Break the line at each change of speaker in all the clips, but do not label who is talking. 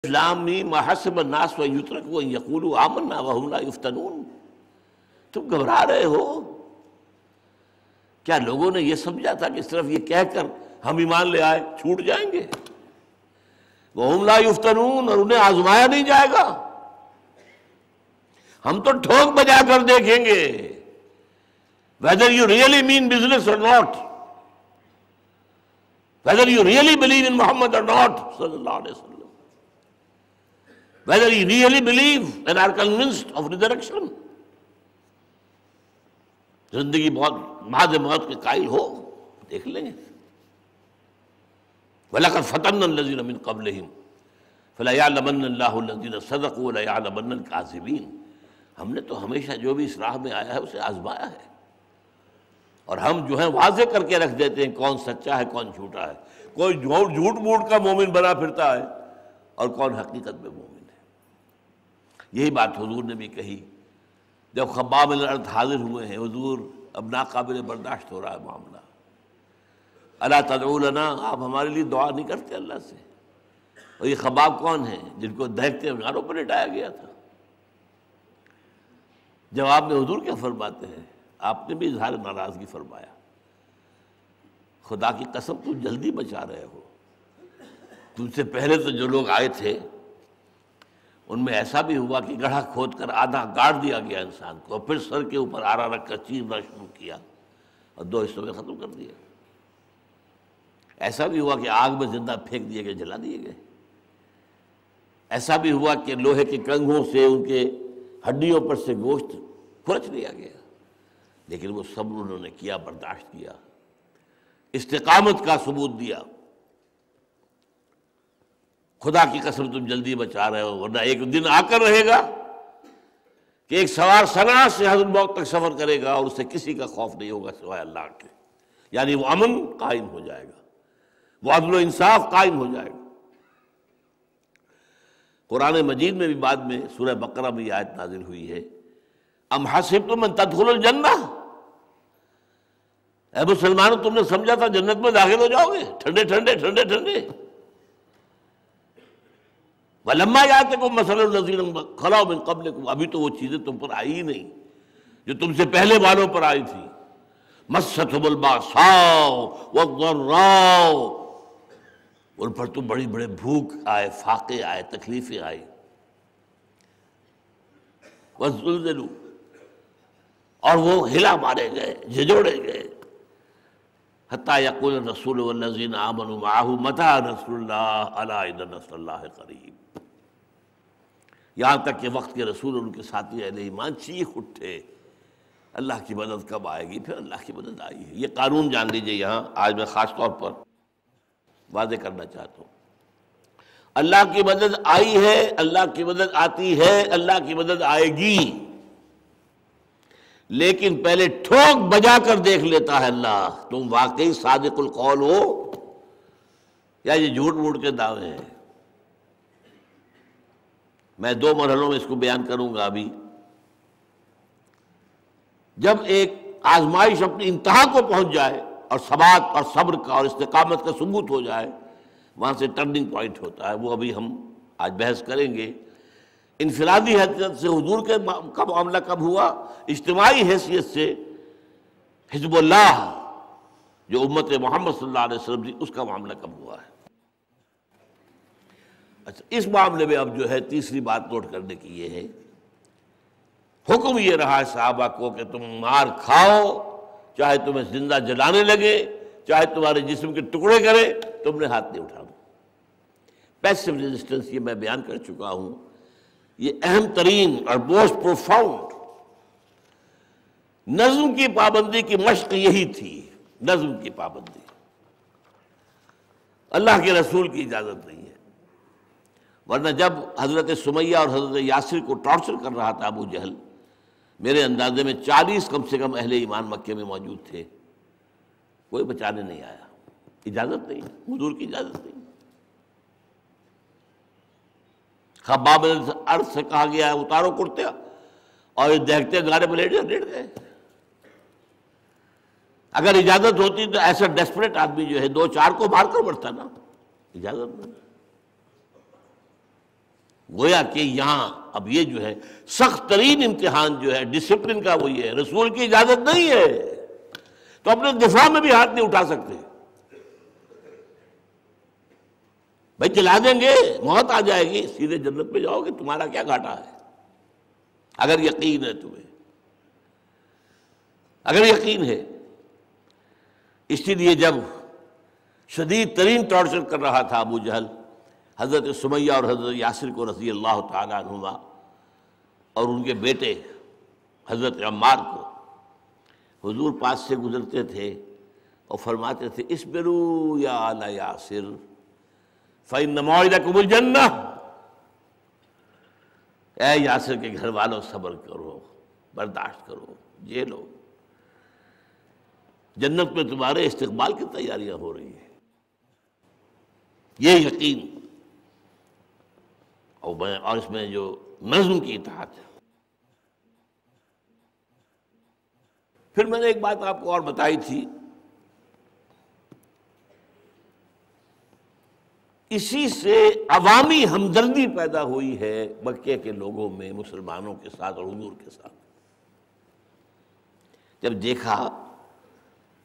اسلامی محسب الناس و یترکوا ان یقولوا آمنا وهم لا یفتنون. تم گھبرا رہے ہو؟ کیا لوگوں نے یہ سمجھا تھا کہ صرف یہ کہہ کر ہم ایمان لے آئے چھوٹ جائیں گے؟ وهم لا یفتنون، اور انہیں آزمایا نہیں جائے گا. ہم تو ٹھوک بجا کر دیکھیں گے whether you really mean business or not, whether you really believe in Muhammad or not sallallahu alaihi wasallam, whether you really believe and are convinced of resurrection. زندگی بعد موت کے قائل ہو، دیکھ لیں گے. وَلَقَدْ فَتَنَّا الَّذِينَ مِن قَبْلِهِمْ فَلَيَعْلَمَنَّ اللَّهُ الَّذِينَ صَدَقُوا وَلَيَعْلَمَنَّ الْكَاذِبِينَ. ہم نے تو ہمیشہ جو بھی اس راہ میں آیا ہے اسے آزمایا ہے، اور ہم جو ہے واضح کر کے رکھ دیتے ہیں کون سچا ہے کون جھوٹا ہے. کوئی جھوٹ موٹ کا مومن بنا پھرتا ہے اور کون حقیقت میں مومن ہے. یہی بات حضور نے بھی کہی جب خباب بن الارت حاضر ہوئے ہیں. حضور اب ناقابل برداشت ہو رہا ہے معاملہ. الا تدعو لنا، آپ ہمارے لیے دعا نہیں کرتے اللہ سے؟ اور یہ خباب کون ہیں جن کو دیکھتے انگاروں پر لٹایا گیا تھا؟ جواب میں حضور کیا فرماتے ہیں؟ آپ نے بھی اظہار ناراضگی فرمایا. خدا کی قسم تم جلدی بچا رہے ہو. تم سے پہلے تو جو لوگ آئے تھے ان میں ایسا بھی ہوا کہ گڑھا کھود کر آدھا گاڑ دیا گیا انسان کو، اور پھر سر کے اوپر آرا رکھ کر چیرنا شروع کیا اور 2 حصوں میں ختم کر دیا. ایسا بھی ہوا کہ آگ میں زندہ پھینک دیے گئے، جلا دیے گئے. ایسا بھی ہوا کہ لوہے کے کنگھوں سے ان کے ہڈیوں پر سے گوشت کھرچ لیا گیا. لیکن وہ صبر انہوں نے کیا، برداشت کیا، استقامت کا ثبوت دیا. خدا کی قسم تم جلدی بچا رہے ہو، ورنہ ایک دن آ کر رہے گا کہ ایک سوار صنعاء سے حضرت موت تک سفر کرے گا اور اسے کسی کا خوف نہیں ہوگا سوائے اللہ کے. یعنی وہ امن قائم ہو جائے گا، وہ عدل و انصاف قائم ہو جائے گا. قرآن مجید میں بھی بعد میں سورہ بقرہ میں یہ آیت نازل ہوئی ہے، ام حسبتم ان تدخلوا الجنہ. اے مسلمانوں، تم نے سمجھا تھا جنت میں داخل ہو جاؤ گے ٹھنڈے ٹھنڈے ٹھنڈے ٹھنڈے؟ وَلَمَّا يَأْتِكُم مَثَلُ الَّذِينَ خَلَوْا مِن قَبْلِكُم. ابھی تو وہ چیزیں تم پر آئی ہی نہیں جو تم سے پہلے والوں پر آئی تھی. مَسَّتْهُمُ الْبَأْسَاءُ وَالضَّرَّاءُ، ان پر تو بڑی بڑے بھوک آئے، فاقے آئے، تکلیفیں آئی. وَزُلْزِلُوا، اور وہ ہلا مارے گئے، جھجوڑے گئے. حتیٰ یقول الرسول والذین آمنوا معہ متی نصر اللہ الا ان نصر اللہ قریب. یہاں تک کہ وقت کے رسول اور ان کے ساتھی اہل ایمان چیخ اٹھے اللہ کی مدد کب آئے گی؟ پھر اللہ کی مدد آئی ہے. یہ قانون جان لیجئے. یہاں آج میں خاص طور پر واضح کرنا چاہتا ہوں، اللہ کی مدد آئی ہے، اللہ کی مدد آتی ہے، اللہ کی مدد آئے گی، لیکن پہلے ٹھوک بجا کر دیکھ لیتا ہے اللہ تم واقعی صادق القول ہو یا یہ جھوٹ موٹ کے دعوے ہیں. میں 2 مرحلوں میں اس کو بیان کروں گا. ابھی جب ایک آزمائش اپنی انتہا کو پہنچ جائے اور ثبات اور صبر کا اور استقامت کا ثبوت ہو جائے، وہاں سے ٹرننگ پوائنٹ ہوتا ہے. وہ ابھی ہم آج بحث کریں گے. انفرادی حیثیت سے حضور کا معاملہ کب ہوا، اجتماعی حیثیت سے حزب اللہ جو امت محمد صلی اللہ علیہ وسلم تھی اس کا معاملہ کب ہوا ہے. اچھا، اس معاملے میں اب جو ہے تیسری بات نوٹ کرنے کی یہ ہے، حکم یہ رہا ہے صحابہ کو کہ تم مار کھاؤ، چاہے تمہیں زندہ جلانے لگے، چاہے تمہارے جسم کے ٹکڑے کرے، تم نے ہاتھ نہیں اٹھانا. پیسو ریزسٹنس یہ میں بیان کر چکا ہوں. یہ اہم ترین اور موسٹ پروفاؤنڈ نظم کی پابندی کی مشق یہی تھی. نظم کی پابندی، اللہ کے رسول کی اجازت نہیں ہے. ورنہ جب حضرت سمیہ اور حضرت یاسر کو ٹارچر کر رہا تھا ابو جہل، میرے اندازے میں 40 کم سے کم اہل ایمان مکے میں موجود تھے، کوئی بچانے نہیں آیا. اجازت نہیں، حضور کی اجازت نہیں. خباب بن الارت سے کہا گیا ہے اتارو کرتے، اور یہ دیکھتے گاڑے میں لیٹ گئے. اگر اجازت ہوتی تو ایسا ڈیسپریٹ آدمی جو ہے 2-4 کو مار کر مرتا نا. اجازت نہیں. گویا کہ یہاں اب یہ جو ہے سخت ترین امتحان جو ہے ڈسپلن کا وہ یہ ہے، رسول کی اجازت نہیں ہے تو اپنے دفاع میں بھی ہاتھ نہیں اٹھا سکتے۔ بھائی جلا دیں گے، موت آ جائے گی، سیدھے جنت میں جاؤ گے، تمہارا کیا گھاٹا ہے اگر یقین ہے تمہیں، اگر یقین ہے۔ اسی لیے جب شدید ترین ٹارچر کر رہا تھا ابو جہل حضرت سمیہ اور حضرت یاسر کو رضی اللہ تعالیٰ عنہما اور ان کے بیٹے حضرت عمار کو، حضور پاس سے گزرتے تھے اور فرماتے تھے اصبروا یا آل یاسر فإن موعدکم الجنہ، اے یاسر کے گھر والوں صبر کرو، برداشت کرو، جھیلو، جنت میں تمہارے استقبال کی تیاریاں ہو رہی ہیں۔ یہ یقین اور اس میں جو نظم کی اطاعت ہے۔ پھر میں نے ایک بات آپ کو اور بتائی تھی، اسی سے عوامی ہمدردی پیدا ہوئی ہے مکے کے لوگوں میں مسلمانوں کے ساتھ اور حضور کے ساتھ۔ جب دیکھا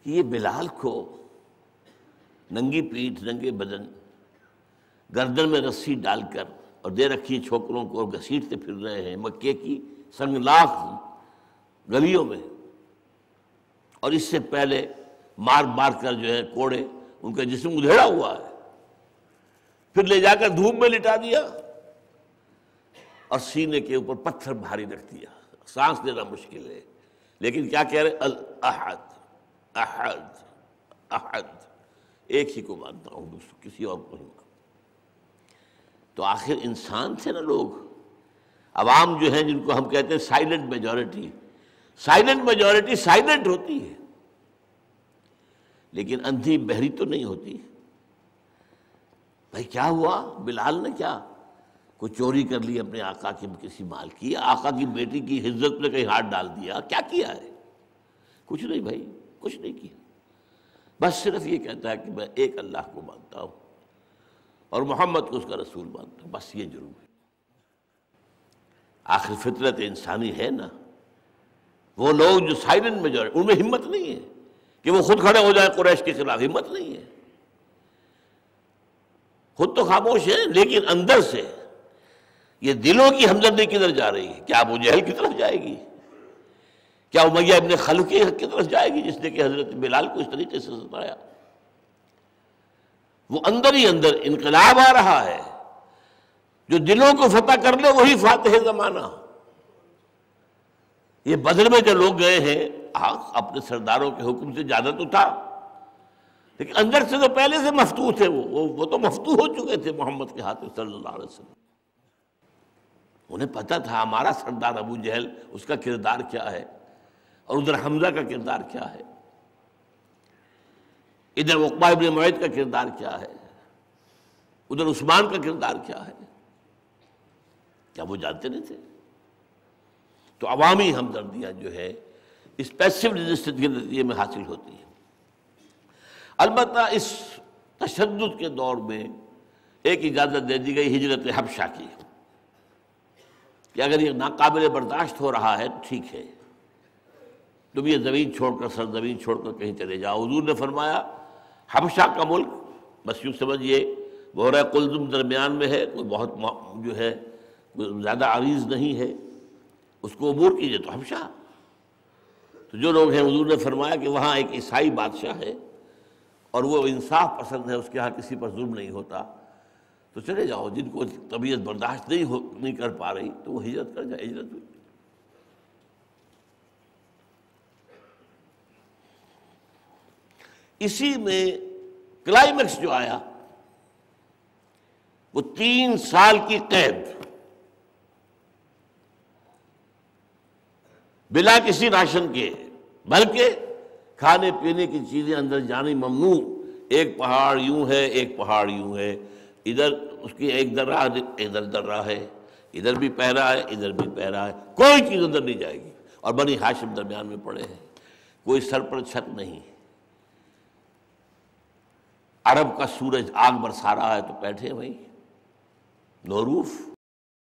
کہ یہ بلال کو ننگی پیٹھ، ننگے بدن، گردن میں رسی ڈال کر اور دے رکھی چھوکروں کو گھسیٹتے پھر رہے ہیں مکے کی سنگلاخ گلیوں میں، اور اس سے پہلے مار مار کر جو ہے کوڑے ان کا جسم ادھیڑا ہوا ہے، پھر لے جا کر دھوپ میں لٹا دیا اور سینے کے اوپر پتھر بھاری رکھ دیا، سانس لینا مشکل ہے، لیکن کیا کہہ رہے الاحد احد احد، ایک ہی کو مانتا ہوں، کسی اور کو نہیں مانتا۔ تو آخر انسان تھے نا لوگ، عوام جو ہیں جن کو ہم کہتے ہیں silent majority, silent majority silent ہوتی ہے لیکن اندھی بہری تو نہیں ہوتی۔ بھائی کیا ہوا؟ بلال نے کیا کوئی چوری کر لی اپنے آقا کے کسی مال کی، آقا کی بیٹی کی عزت میں کہیں ہاتھ ڈال دیا، کیا کیا ہے؟ کچھ نہیں بھائی، کچھ نہیں کیا، بس صرف یہ کہتا ہے کہ میں ایک اللہ کو مانتا ہوں اور محمد کو اس کا رسول مانتا ہوں، بس یہ ضرور ہے۔ آخر فطرت انسانی ہے نا، وہ لوگ جو سائلنٹ میجورٹی، ان میں ہمت نہیں ہے کہ وہ خود کھڑے ہو جائیں قریش کے خلاف، ہمت نہیں ہے، خود تو خاموش ہے لیکن اندر سے یہ دلوں کی ہمدردی کدھر جا رہی ہے؟ کیا ابو جہل کی طرف جائے گی؟ کیا امیہ ابن خلف کی طرف جائے گی جس نے کہ حضرت بلال کو اس طریقے سے ستایا؟ وہ اندر ہی اندر انقلاب آ رہا ہے، جو دلوں کو فتح کر لے وہی فاتح زمانہ۔ یہ بدر میں جو لوگ گئے ہیں اپنے سرداروں کے حکم سے زیادہ تو تھا، لیکن اندر سے تو پہلے سے مفتوح تھے، وہ تو مفتوح ہو چکے تھے محمد کے ہاتھ میں صلی اللہ علیہ وسلم۔ انہیں پتہ تھا ہمارا سردار ابو جہل، اس کا کردار کیا ہے، اور ادھر حمزہ کا کردار کیا ہے، ادھر عقبہ ابن معیط کا کردار کیا ہے، ادھر عثمان کا کردار کیا ہے، کیا وہ جانتے نہیں تھے؟ تو عوامی ہمدردیاں جو ہے اس پیسو ریزسٹنس کے نتیجے میں حاصل ہوتی ہے۔ البتہ اس تشدد کے دور میں ایک اجازت دے دی گئی ہجرت حبشہ کی، کہ اگر یہ ناقابل برداشت ہو رہا ہے تو ٹھیک ہے، تم یہ زمین چھوڑ کر، سرزمین چھوڑ کر کہیں چلے جاؤ۔ حضور نے فرمایا حبشہ کا ملک بس یوں سمجھیے بحیرہ قلزم درمیان میں ہے، کوئی بہت جو ہے زیادہ عریض نہیں ہے، اس کو عبور کیجئے تو حبشہ۔ تو جو لوگ ہیں حضور نے فرمایا کہ وہاں ایک عیسائی بادشاہ ہے اور وہ انصاف پسند ہے، اس کے ہاں کسی پر ظلم نہیں ہوتا، تو چلے جاؤ۔ جن کو طبیعت برداشت نہیں کر پا رہی تو وہ ہجرت کر جائے، ہجرت ہوئی۔ اسی میں کلائمیکس جو آیا وہ 3 سال کی قید، بلا کسی راشن کے، بلکہ کھانے پینے کی چیزیں اندر جانی ممنوع۔ ایک پہاڑ یوں ہے، ایک پہاڑ یوں ہے، ادھر اس کی ایک درہ، ادھر درہ ہے، ادھر بھی پہرا ہے، ادھر بھی پہرا ہے، کوئی چیز اندر نہیں جائے گی، اور بنی ہاشم درمیان میں پڑے ہیں، کوئی سر پر چھت نہیں۔ عرب کا سورج آگ برسا رہا ہے تو بیٹھے وہیں نوروف۔